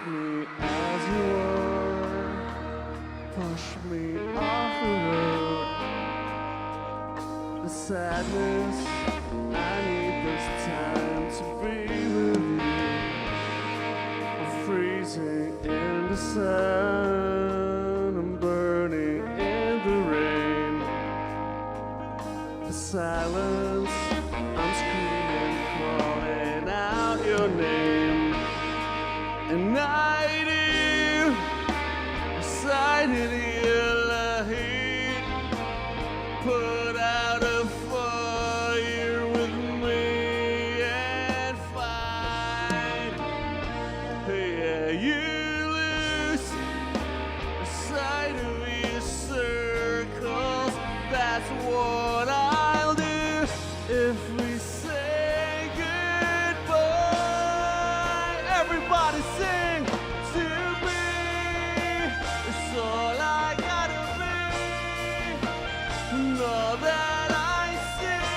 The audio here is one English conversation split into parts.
me as you were, push me off the road. The sadness, I need this time to be with you. I'm freezing in the sun, I'm burning in the rain. The silence, I'm screaming, calling out your name. And I do, decided you'll hate, put out a fire with me and fight. Yeah, you lose sight of your circles. That's what I'll do if we say goodbye. Everybody sing to me. It's all I gotta be. All that I see,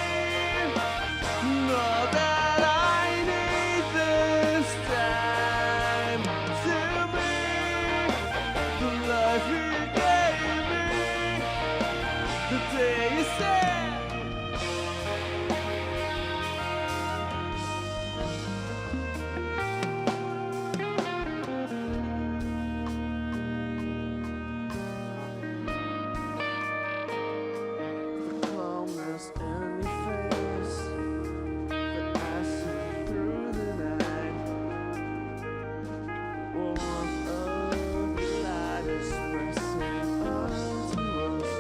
all that I need this time to be. The life you gave me, the day you said. The calmness in your face that I see through the night. Warmth of the light expressing unto us.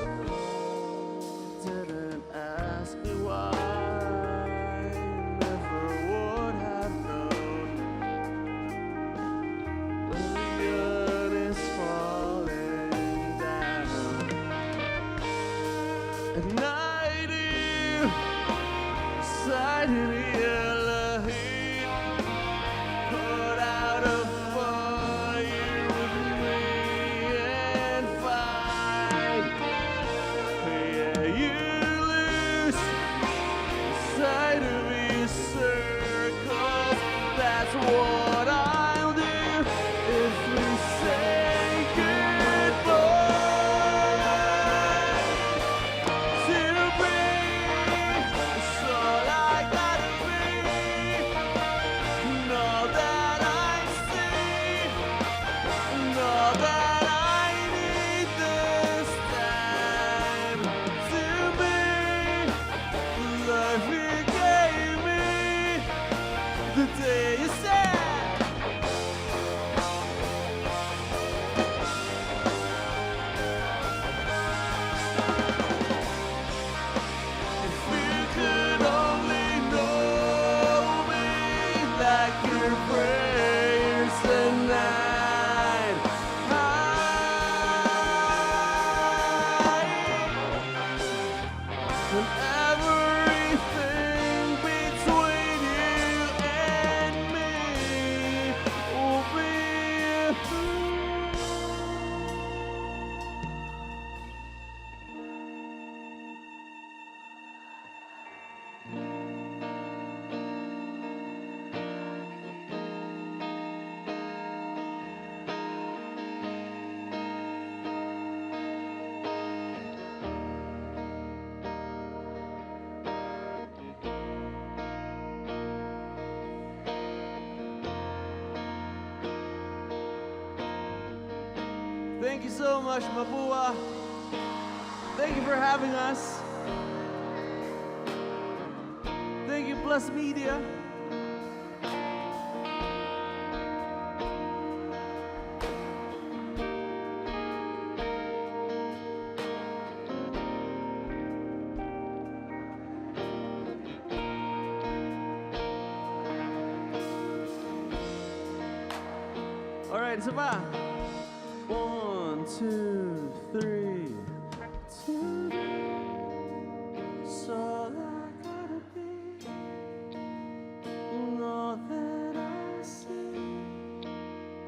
Didn't ask me why, never would have known. The earth is falling down, and I do sigh in your heat, put out a fire with me and fight. Yeah, you lose sight of your circles. That's what I'll do if we say goodbye. To be, it's all I gotta be. And all that I see, and all that I need this time to be. The life you gave me, the day you said. If you could only know me like your prayers tonight, when everything between you and me will be Thank you so much, Mapua. Thank you for having us. Thank you, Plus Media. All right, isa pa. 1, 2, 3. Today, it's all I gotta be. And all that I see,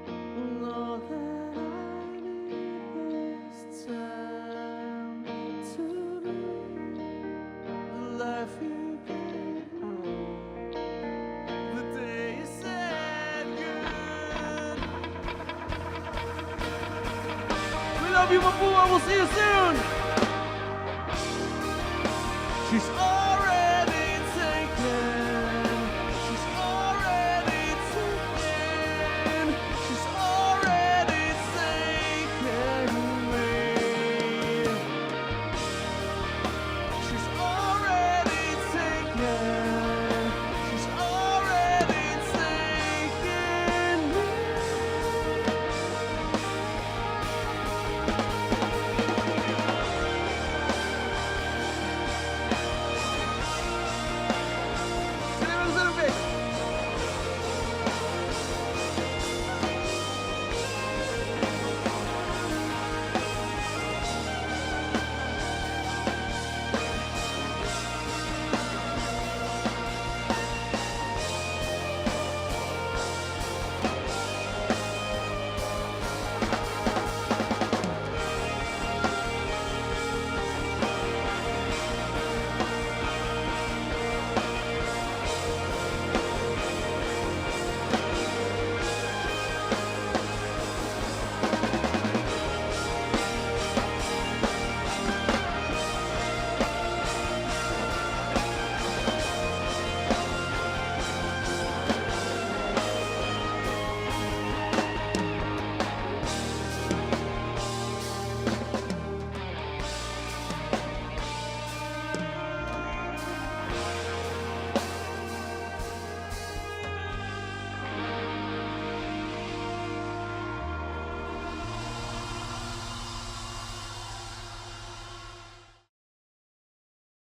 and all that I need this time to be. The life you gave me, the day you said goodnight. love you, Mapua. We'll see you soon.